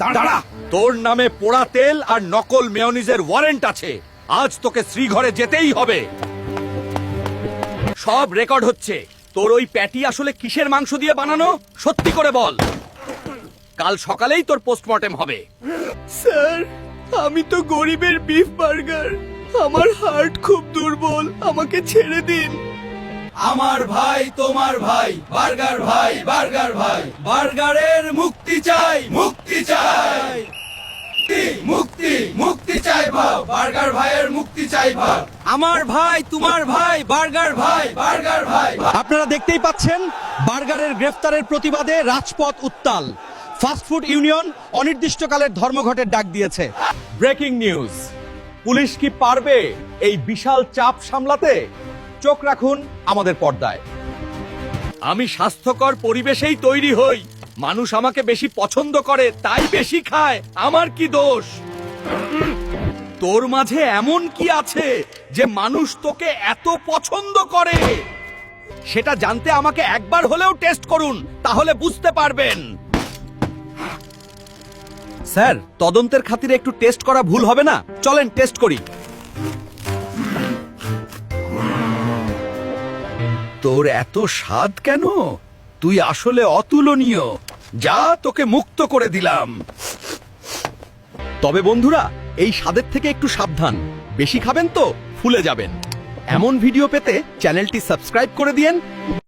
দাঁড়া, তোর নামে পোড়া তেল আর নকল মেয়োনিজের ওয়ারেন্ট আছে। আজ তোকে শ্রীঘরে যেতেই হবে। সব রেকর্ড হচ্ছে। তোর ওই প্যাটি আসলে কিসের মাংস দিয়ে বানানো সত্যি করে বল। কাল সকালেই তোর পোস্টমর্টেম হবে। স্যার, আমি তো গরিবের বিফ বার্গার। আমার হার্ট খুব দুর্বল, আমাকে ছেড়ে দিন। আমার ভাই তোমার ভাই, বার্গার ভাই, বার্গার ভাই, বার্গারের মুক্তি চাই, মুক্তি চাই, মুক্তি মুক্তি চাই ভাও, বার্গার ভাইয়ের মুক্তি চাই ভাও। আমার ভাই তোমার ভাই, বার্গার ভাই, বার্গার ভাই। আপনারা দেখতেই পাচ্ছেন বার্গারের গ্রেফতারের প্রতিবাদে রাজপথ উত্তাল। ফাস্টফুড ইউনিয়ন অনির্দিষ্টকালের ধর্মঘটের ডাক দিয়েছে। ব্রেকিং নিউজ, পুলিশ কি পারবে এই বিশাল চাপ সামলাতে? চোখ রাখুন আমাদের পর্দায়। আমি স্বাস্থ্যকর পরিবেশেই তৈরি হই। মানুষ আমাকে বেশি পছন্দ করে, তাই বেশি খায়। আমার কি দোষ? তোর মাঝে এমন কি আছে যে মানুষ তোকে এত পছন্দ করে? সেটা জানতে আমাকে একবার হলেও টেস্ট করুন, তাহলে বুঝতে পারবেন। স্যার, তদন্তের খাতিরে একটু টেস্ট করা ভুল হবে না? চলেন টেস্ট করি। তোর এত স্বাদ কেন? তুই আসলে অতুলনীয়। যা, তোকে মুক্ত করে দিলাম। তবে বন্ধুরা, এই স্বাদের থেকে একটু সাবধান। বেশি খাবেন তো ফুলে যাবেন। এমন ভিডিও পেতে চ্যানেলটি সাবস্ক্রাইব করে দিয়েন।